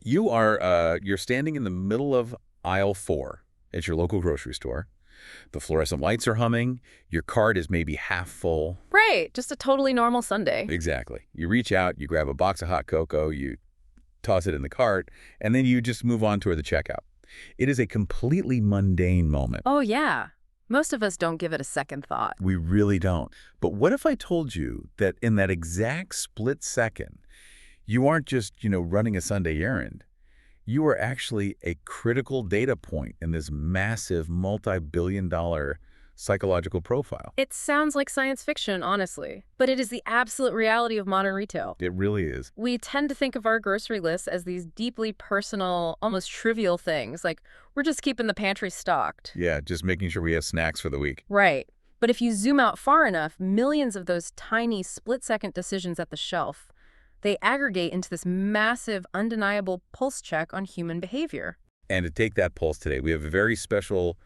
You're standing in the middle of aisle 4 at your local grocery store. The fluorescent lights are humming. Your cart is maybe half full. Right, just a totally normal Sunday. Exactly. You reach out, you grab a box of hot cocoa, you toss it in the cart, and then you just move on toward the checkout. It is a completely mundane moment. Oh, yeah. Most of us don't give it a second thought. We really don't. But what if I told you that in that exact split second, you aren't just, running a Sunday errand. You are actually a critical data point in this massive multi-billion-dollar psychological profile. It sounds like science fiction, honestly, but it is the absolute reality of modern retail. It really is. We tend to think of our grocery lists as these deeply personal, almost trivial things, like we're just keeping the pantry stocked. Yeah, just making sure we have snacks for the week. Right. But if you zoom out far enough, millions of those tiny split-second decisions at the shelf, they aggregate into this massive, undeniable pulse check on human behavior. And to take that pulse today, we have a very special,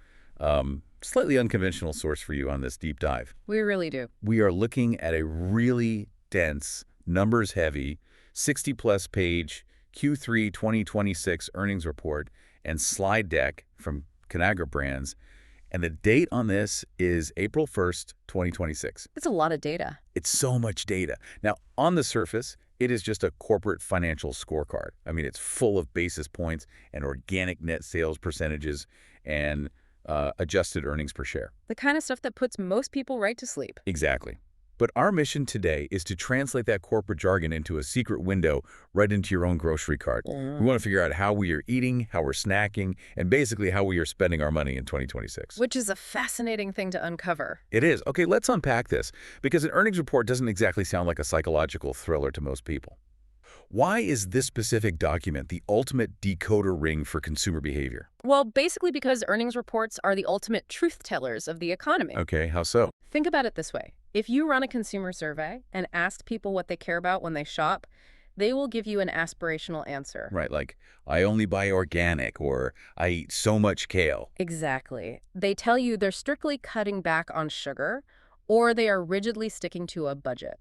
slightly unconventional source for you on this deep dive. We really do. We are looking at a really dense, numbers-heavy, 60-plus page Q3 2026 earnings report and slide deck from Conagra Brands. And the date on this is April 1st, 2026. It's a lot of data. It's so much data. Now, on the surface, it is just a corporate financial scorecard. I mean, it's full of basis points and organic net sales percentages and adjusted earnings per share. The kind of stuff that puts most people right to sleep. Exactly. But our mission today is to translate that corporate jargon into a secret window right into your own grocery cart. We want to figure out how we are eating, how we're snacking, and basically how we are spending our money in 2026. Which is a fascinating thing to uncover. It is. Okay, let's unpack this, because an earnings report doesn't exactly sound like a psychological thriller to most people. Why is this specific document the ultimate decoder ring for consumer behavior? Well, basically because earnings reports are the ultimate truth tellers of the economy. Okay, how so? Think about it this way. If you run a consumer survey and ask people what they care about when they shop, they will give you an aspirational answer. Right, like, I only buy organic, or I eat so much kale. Exactly. They tell you they're strictly cutting back on sugar, or they are rigidly sticking to a budget.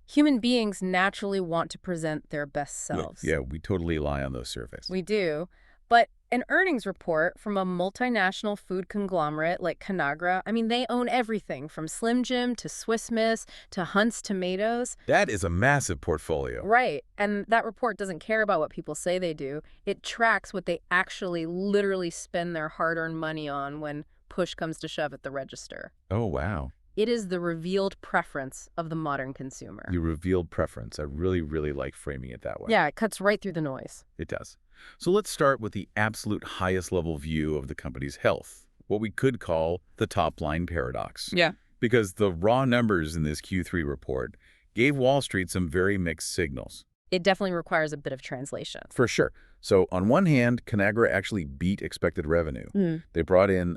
Human beings naturally want to present their best selves. Yeah, we totally lie on those surveys. We do. But an earnings report from a multinational food conglomerate like Conagra, I mean, they own everything from Slim Jim to Swiss Miss to Hunt's Tomatoes. That is a massive portfolio. Right. And that report doesn't care about what people say they do. It tracks what they actually literally spend their hard-earned money on when push comes to shove at the register. Oh, wow. It is the revealed preference of the modern consumer. The revealed preference. I really, really like framing it that way. Yeah, it cuts right through the noise. It does. So let's start with the absolute highest level view of the company's health, what we could call the top-line paradox. Yeah. Because the raw numbers in this Q3 report gave Wall Street some very mixed signals. It definitely requires a bit of translation. For sure. So on one hand, Conagra actually beat expected revenue. They brought in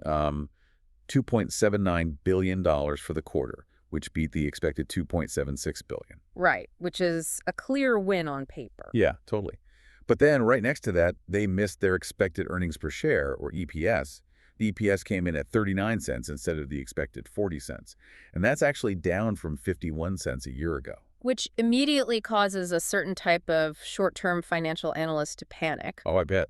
$2.79 billion for the quarter, which beat the expected $2.76 billion. Right, which is a clear win on paper. Yeah, totally. But then right next to that, they missed their expected earnings per share, or EPS. The EPS came in at 39 cents instead of the expected 40 cents. And that's actually down from 51 cents a year ago. Which immediately causes a certain type of short-term financial analyst to panic. Oh, I bet.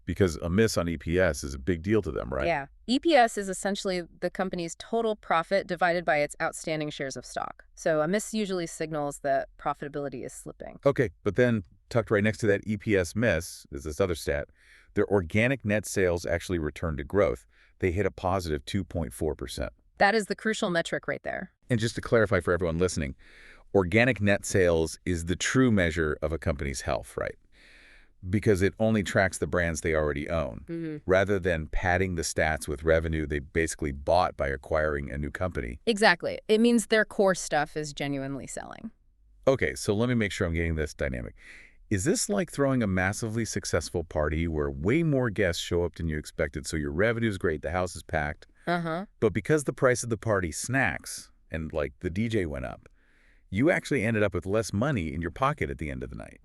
Because a miss on EPS is a big deal to them, right? Yeah. EPS is essentially the company's total profit divided by its outstanding shares of stock. So a miss usually signals that profitability is slipping. Okay, but then tucked right next to that EPS miss is this other stat. Their organic net sales actually returned to growth. They hit a positive 2.4%. That is the crucial metric right there. And just to clarify for everyone listening, organic net sales is the true measure of a company's health, right? Because it only tracks the brands they already own, rather than padding the stats with revenue they basically bought by acquiring a new company. Exactly. It means their core stuff is genuinely selling. Okay, so let me make sure I'm getting this dynamic. Is this like throwing a massively successful party where way more guests show up than you expected, so your revenue's great, the house is packed, but because the price of the party snacks and like the DJ went up, you actually ended up with less money in your pocket at the end of the night?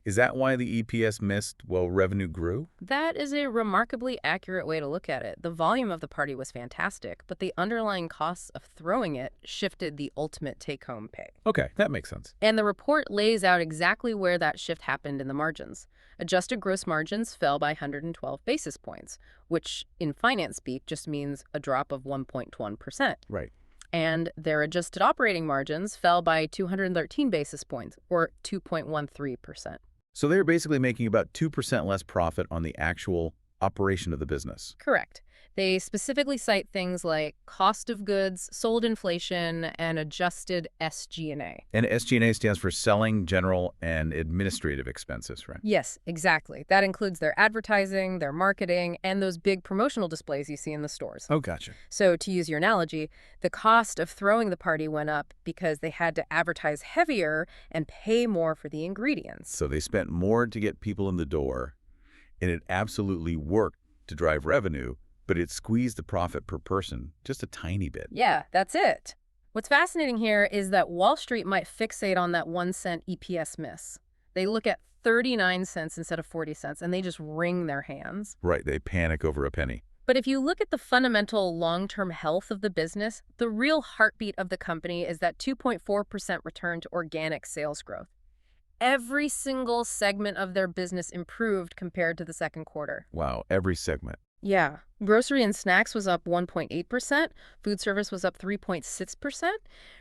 Is that why the EPS missed while revenue grew? That is a remarkably accurate way to look at it. The volume of the party was fantastic, but the underlying costs of throwing it shifted the ultimate take-home pay. Okay, that makes sense. And the report lays out exactly where that shift happened in the margins. Adjusted gross margins fell by 112 basis points, which in finance speak just means a drop of 1.1%. Right. And their adjusted operating margins fell by 213 basis points, or 2.13%. So they're basically making about 2% less profit on the actual operation of the business. Correct. They specifically cite things like cost of goods, sold inflation, and adjusted SG&A. And SG&A stands for selling, general, and administrative expenses, right? Yes, exactly. That includes their advertising, their marketing, and those big promotional displays you see in the stores. Oh, gotcha. So to use your analogy, the cost of throwing the party went up because they had to advertise heavier and pay more for the ingredients. So they spent more to get people in the door, and it absolutely worked to drive revenue, but it squeezed the profit per person just a tiny bit. Yeah, that's it. What's fascinating here is that Wall Street might fixate on that 1-cent EPS miss. They look at 39 cents instead of 40 cents, and they just wring their hands. Right, they panic over a penny. But if you look at the fundamental long-term health of the business, the real heartbeat of the company is that 2.4% return to organic sales growth. Every single segment of their business improved compared to the second quarter. Wow, every segment. Yeah. Grocery and snacks was up 1.8%. Food service was up 3.6%.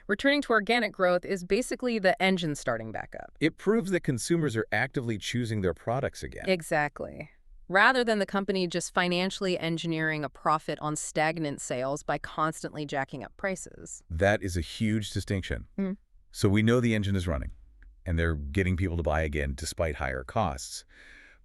Returning to organic growth is basically the engine starting back up. It proves that consumers are actively choosing their products again. Exactly. Rather than the company just financially engineering a profit on stagnant sales by constantly jacking up prices. That is a huge distinction. So we know the engine is running, and they're getting people to buy again despite higher costs.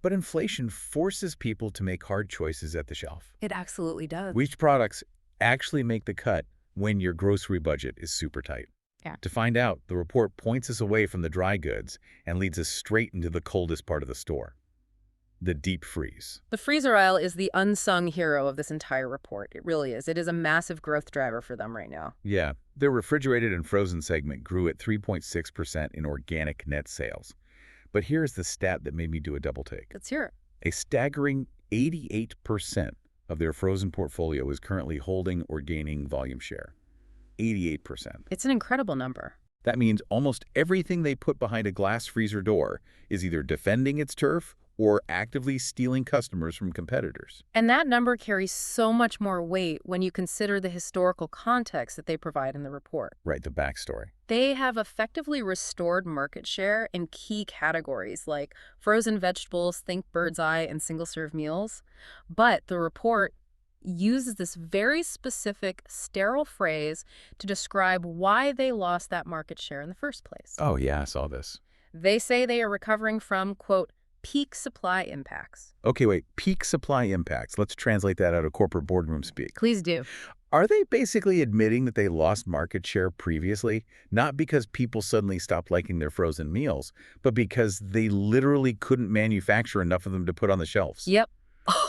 But inflation forces people to make hard choices at the shelf. It absolutely does. Which products actually make the cut when your grocery budget is super tight? Yeah. To find out, the report points us away from the dry goods and leads us straight into the coldest part of the store, the deep freeze. The freezer aisle is the unsung hero of this entire report. It really is. It is a massive growth driver for them right now. Yeah, their refrigerated and frozen segment grew at 3.6% in organic net sales. But here's the stat that made me do a double take. Let's hear it. A staggering 88% of their frozen portfolio is currently holding or gaining volume share. 88%. It's an incredible number. That means almost everything they put behind a glass freezer door is either defending its turf or actively stealing customers from competitors. And that number carries so much more weight when you consider the historical context that they provide in the report. Right, the backstory. They have effectively restored market share in key categories like frozen vegetables, think Bird's Eye, and single-serve meals. But the report uses this very specific, sterile phrase to describe why they lost that market share in the first place. Oh, yeah, I saw this. They say they are recovering from, quote, peak supply impacts. Okay, wait, peak supply impacts. Let's translate that out of corporate boardroom speak. Please do. Are they basically admitting that they lost market share previously, not because people suddenly stopped liking their frozen meals, but because they literally couldn't manufacture enough of them to put on the shelves? Yep.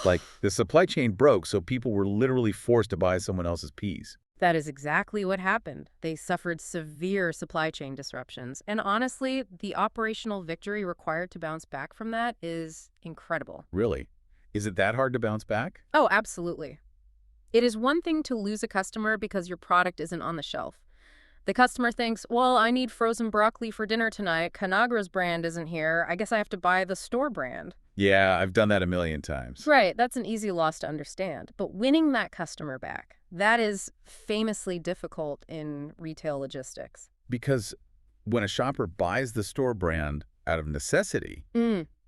Like, the supply chain broke, so people were literally forced to buy someone else's peas. That is exactly what happened. They suffered severe supply chain disruptions. And honestly, the operational victory required to bounce back from that is incredible. Really? Is it that hard to bounce back? Oh, absolutely. It is one thing to lose a customer because your product isn't on the shelf. The customer thinks, well, I need frozen broccoli for dinner tonight. Conagra's brand isn't here. I guess I have to buy the store brand. Yeah, I've done that a million times. Right, that's an easy loss to understand. But winning that customer back, that is famously difficult in retail logistics. Because when a shopper buys the store brand out of necessity,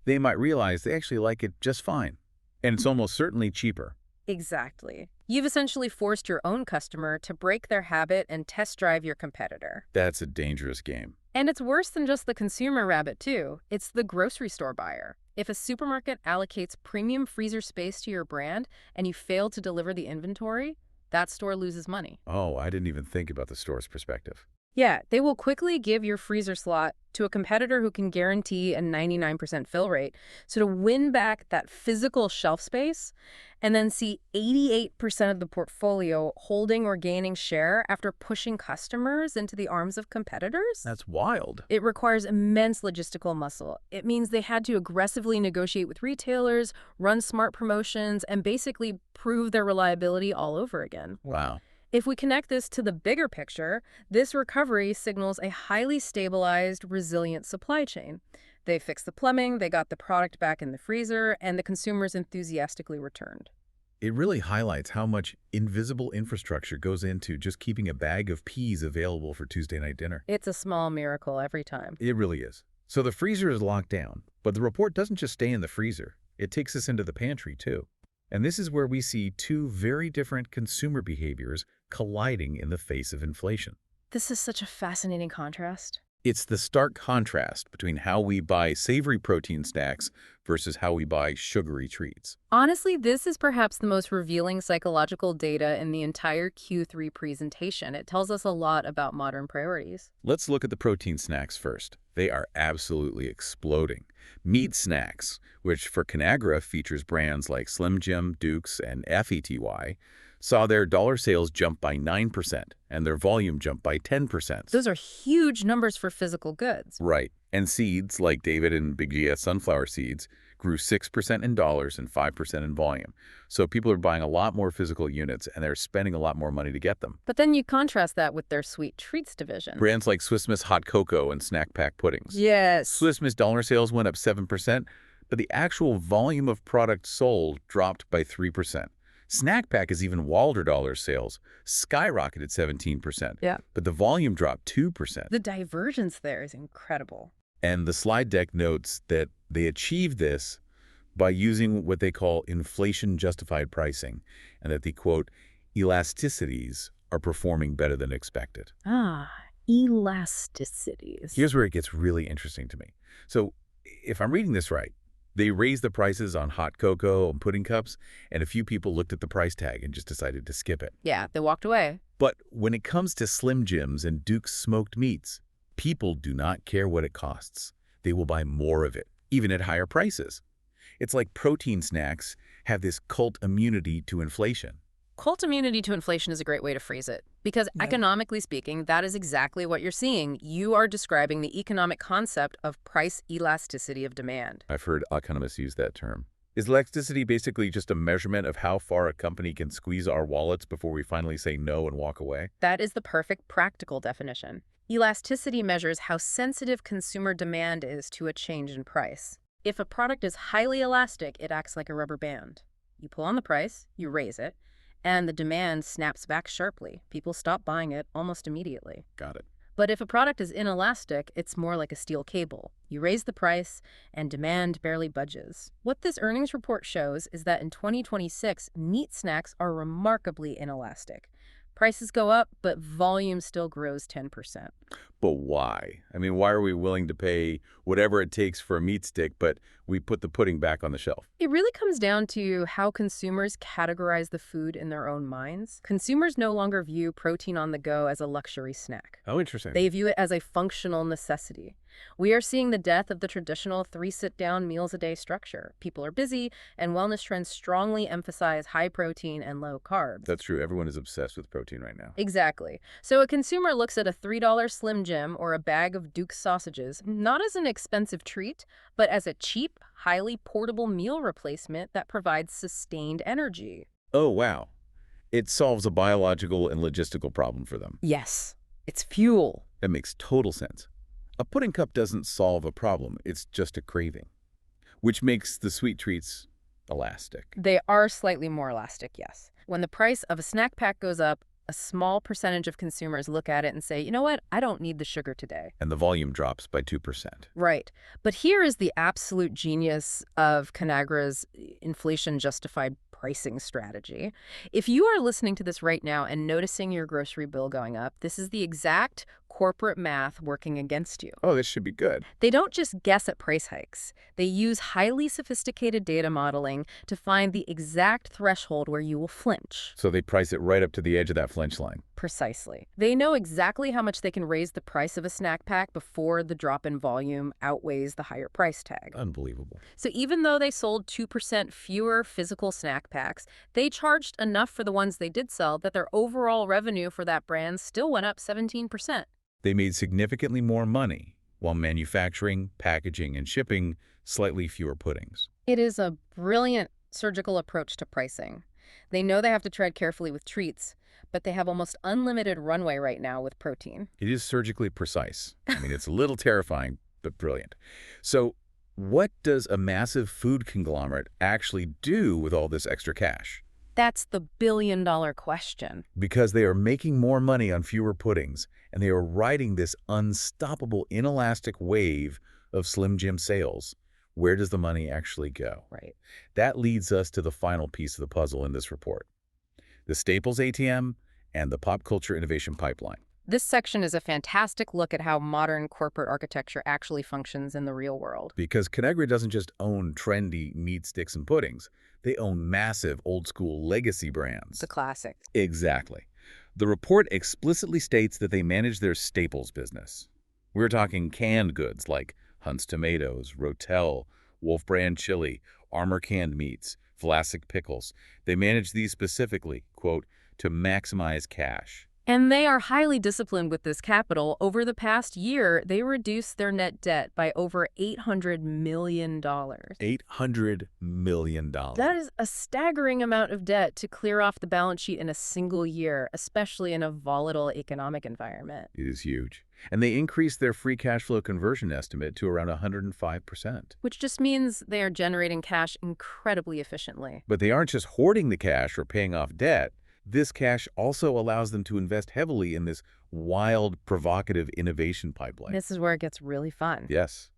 they might realize they actually like it just fine. And it's almost certainly cheaper. Exactly. You've essentially forced your own customer to break their habit and test drive your competitor. That's a dangerous game. And it's worse than just the consumer rabbit, too. It's the grocery store buyer. If a supermarket allocates premium freezer space to your brand and you fail to deliver the inventory, that store loses money. Oh, I didn't even think about the store's perspective. Yeah, they will quickly give your freezer slot to a competitor who can guarantee a 99% fill rate. So to win back that physical shelf space and then see 88% of the portfolio holding or gaining share after pushing customers into the arms of competitors? That's wild. It requires immense logistical muscle. It means they had to aggressively negotiate with retailers, run smart promotions, and basically prove their reliability all over again. Wow. If we connect this to the bigger picture, this recovery signals a highly stabilized, resilient supply chain. They fixed the plumbing, they got the product back in the freezer, and the consumers enthusiastically returned. It really highlights how much invisible infrastructure goes into just keeping a bag of peas available for Tuesday night dinner. It's a small miracle every time. It really is. So the freezer is locked down, but the report doesn't just stay in the freezer. It takes us into the pantry, too. And this is where we see two very different consumer behaviors colliding in the face of inflation. This is such a fascinating contrast. It's the stark contrast between how we buy savory protein snacks versus how we buy sugary treats. Honestly, this is perhaps the most revealing psychological data in the entire Q3 presentation. It tells us a lot about modern priorities. Let's look at the protein snacks first. They are absolutely exploding. Meat snacks, which for Conagra features brands like Slim Jim, Duke's, and FETY, saw their dollar sales jump by 9% and their volume jump by 10%. Those are huge numbers for physical goods. Right. And seeds like David and Big GS sunflower seeds grew 6% in dollars and 5% in volume. So people are buying a lot more physical units and they're spending a lot more money to get them. But then you contrast that with their sweet treats division. Brands like Swiss Miss Hot Cocoa and Snack Pack Puddings. Yes. Swiss Miss dollar sales went up 7%, but the actual volume of product sold dropped by 3%. Snack Pack has even Walder dollar sales skyrocketed 17%, Yeah. but the volume dropped 2%. The divergence there is incredible. And the slide deck notes that they achieved this by using what they call inflation-justified pricing, and that the, quote, elasticities are performing better than expected. Elasticities. Here's where it gets really interesting to me. So if I'm reading this right, they raised the prices on hot cocoa and pudding cups, and a few people looked at the price tag and just decided to skip it. Yeah, they walked away. But when it comes to Slim Jims and Duke's smoked meats, people do not care what it costs. They will buy more of it, even at higher prices. It's like protein snacks have this cult immunity to inflation. Cult immunity to inflation is a great way to phrase it, because economically speaking, that is exactly what you're seeing. You are describing the economic concept of price elasticity of demand. I've heard economists use that term. Is elasticity basically just a measurement of how far a company can squeeze our wallets before we finally say no and walk away? That is the perfect practical definition. Elasticity measures how sensitive consumer demand is to a change in price. If a product is highly elastic, it acts like a rubber band. You pull on the price, you raise it, and the demand snaps back sharply. People stop buying it almost immediately. Got it. But if a product is inelastic, it's more like a steel cable. You raise the price, and demand barely budges. What this earnings report shows is that in 2026, meat snacks are remarkably inelastic. Prices go up, but volume still grows 10%. But why? I mean, why are we willing to pay whatever it takes for a meat stick, but we put the pudding back on the shelf? It really comes down to how consumers categorize the food in their own minds. Consumers no longer view protein on the go as a luxury snack. Oh, interesting. They view it as a functional necessity. We are seeing the death of the traditional 3 sit-down meals a day structure. People are busy, and wellness trends strongly emphasize high protein and low carbs. That's true. Everyone is obsessed with protein right now. Exactly. So a consumer looks at a $3 Slim Jim or a bag of Duke's sausages not as an expensive treat, but as a cheap, highly portable meal replacement that provides sustained energy. Oh, wow. It solves a biological and logistical problem for them. Yes, it's fuel. That makes total sense. A pudding cup doesn't solve a problem. It's just a craving, which makes the sweet treats elastic. They are slightly more elastic, yes. When the price of a snack pack goes up, a small percentage of consumers look at it and say, you know what, I don't need the sugar today. And the volume drops by 2%. Right. But here is the absolute genius of Conagra's inflation-justified pricing strategy. If you are listening to this right now and noticing your grocery bill going up, this is the exact corporate math working against you. Oh, this should be good. They don't just guess at price hikes. They use highly sophisticated data modeling to find the exact threshold where you will flinch. So they price it right up to the edge of that flinch line. Precisely. They know exactly how much they can raise the price of a snack pack before the drop in volume outweighs the higher price tag. Unbelievable. So even though they sold 2% fewer physical snack packs, they charged enough for the ones they did sell that their overall revenue for that brand still went up 17%. They made significantly more money while manufacturing, packaging, and shipping slightly fewer puddings. It is a brilliant surgical approach to pricing. They know they have to tread carefully with treats, but they have almost unlimited runway right now with protein. It is surgically precise. I mean, it's a little terrifying, but brilliant. So what does a massive food conglomerate actually do with all this extra cash? That's the billion-dollar question. Because they are making more money on fewer puddings, and they are riding this unstoppable inelastic wave of Slim Jim sales. Where does the money actually go? Right. That leads us to the final piece of the puzzle in this report: the Staples ATM and the pop culture innovation pipeline. This section is a fantastic look at how modern corporate architecture actually functions in the real world. Because Conagra doesn't just own trendy meat sticks and puddings. They own massive old-school legacy brands. The classic. Exactly. The report explicitly states that they manage their staples business. We're talking canned goods like Hunt's tomatoes, Rotel, Wolf brand chili, Armour canned meats, Vlasic pickles. They manage these specifically, quote, to maximize cash. And they are highly disciplined with this capital. Over the past year, they reduced their net debt by over $800 million. $800 million. That is a staggering amount of debt to clear off the balance sheet in a single year, especially in a volatile economic environment. It is huge. And they increased their free cash flow conversion estimate to around 105%. Which just means they are generating cash incredibly efficiently. But they aren't just hoarding the cash or paying off debt. This cash also allows them to invest heavily in this wild, provocative innovation pipeline. This is where it gets really fun. Yes.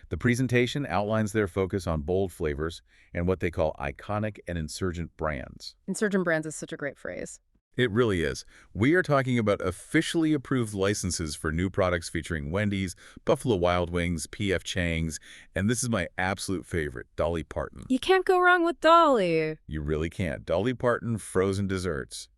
The presentation outlines their focus on bold flavors and what they call iconic and insurgent brands. Insurgent brands is such a great phrase. It really is. We are talking about officially approved licenses for new products featuring Wendy's, Buffalo Wild Wings, P.F. Chang's, and this is my absolute favorite, Dolly Parton. You can't go wrong with Dolly. You really can't. Dolly Parton frozen desserts.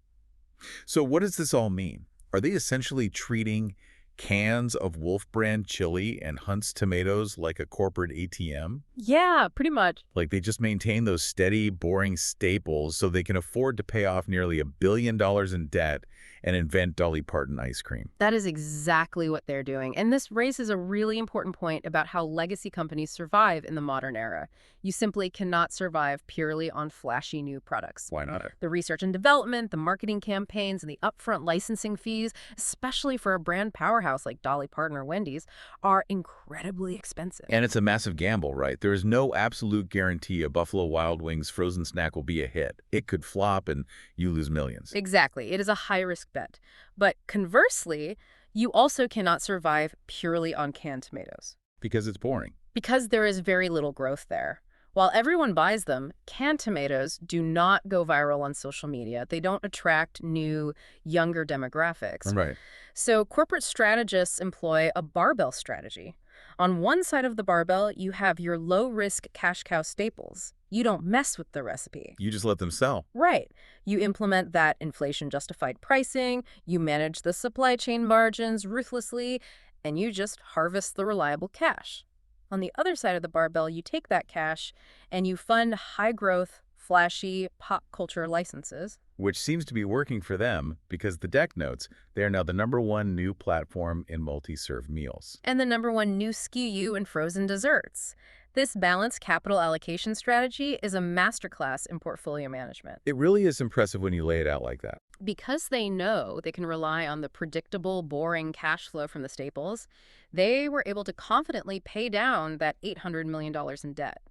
So what does this all mean? Are they essentially treating cans of Wolf brand chili and Hunt's tomatoes like a corporate ATM? Yeah, pretty much. Like they just maintain those steady, boring staples so they can afford to pay off nearly $1 billion in debt and invent Dolly Parton ice cream. That is exactly what they're doing. And this raises a really important point about how legacy companies survive in the modern era. You simply cannot survive purely on flashy new products. Why not? The research and development, the marketing campaigns, and the upfront licensing fees, especially for a brand powerhouse like Dolly Parton or Wendy's, are incredibly expensive. And it's a massive gamble, right? There is no absolute guarantee a Buffalo Wild Wings frozen snack will be a hit. It could flop and you lose millions. Exactly. It is a high-risk bet. But conversely, you also cannot survive purely on canned tomatoes. Because it's boring. Because there is very little growth there. While everyone buys them, canned tomatoes do not go viral on social media. They don't attract new, younger demographics. Right. So corporate strategists employ a barbell strategy. On one side of the barbell, you have your low-risk cash cow staples. You don't mess with the recipe. You just let them sell. Right. You implement that inflation-justified pricing, you manage the supply chain margins ruthlessly, and you just harvest the reliable cash. On the other side of the barbell, you take that cash and you fund high-growth, flashy pop culture licenses. Which seems to be working for them because the deck notes they are now the #1 new platform in multi-serve meals. And the #1 new SKU in frozen desserts. This balanced capital allocation strategy is a masterclass in portfolio management. It really is impressive when you lay it out like that. Because they know they can rely on the predictable, boring cash flow from the staples, they were able to confidently pay down that $800 million in debt.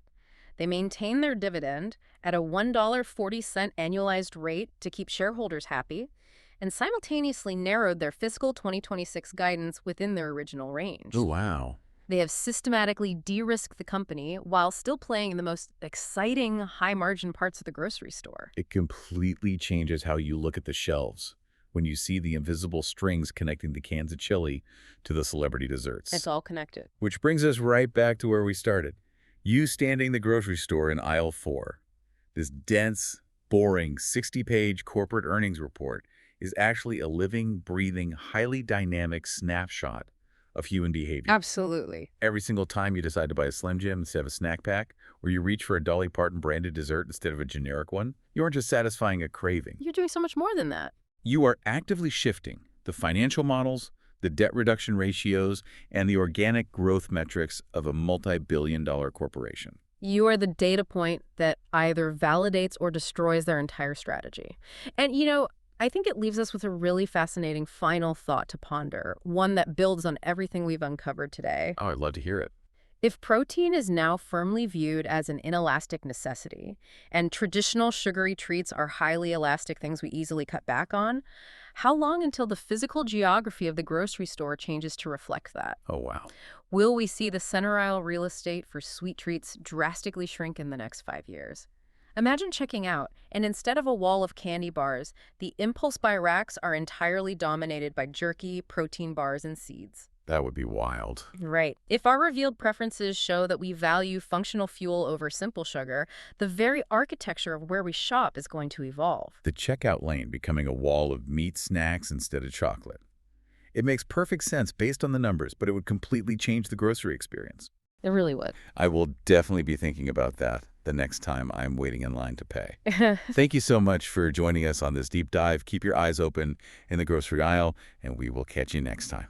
They maintain their dividend at a $1.40 annualized rate to keep shareholders happy, and simultaneously narrowed their fiscal 2026 guidance within their original range. Oh, wow. They have systematically de-risked the company while still playing in the most exciting, high-margin parts of the grocery store. It completely changes how you look at the shelves when you see the invisible strings connecting the cans of chili to the celebrity desserts. It's all connected. Which brings us right back to where we started. You standing in the grocery store in aisle 4. This dense, boring 60-page corporate earnings report is actually a living, breathing, highly dynamic snapshot of human behavior. Absolutely. Every single time you decide to buy a Slim Jim instead of a snack pack, or you reach for a Dolly Parton branded dessert instead of a generic one, you aren't just satisfying a craving. You're doing so much more than that. You are actively shifting the financial models, the debt reduction ratios, and the organic growth metrics of a multi-billion-dollar corporation. You are the data point that either validates or destroys their entire strategy. And, I think it leaves us with a really fascinating final thought to ponder, one that builds on everything we've uncovered today. Oh, I'd love to hear it. If protein is now firmly viewed as an inelastic necessity, and traditional sugary treats are highly elastic things we easily cut back on, how long until the physical geography of the grocery store changes to reflect that? Oh, wow. Will we see the center aisle real estate for sweet treats drastically shrink in the next 5 years? Imagine checking out, and instead of a wall of candy bars, the impulse buy racks are entirely dominated by jerky, protein bars, and seeds. That would be wild. Right. If our revealed preferences show that we value functional fuel over simple sugar, the very architecture of where we shop is going to evolve. The checkout lane becoming a wall of meat snacks instead of chocolate. It makes perfect sense based on the numbers, but it would completely change the grocery experience. It really would. I will definitely be thinking about that the next time I'm waiting in line to pay. Thank you so much for joining us on this deep dive. Keep your eyes open in the grocery aisle, and we will catch you next time.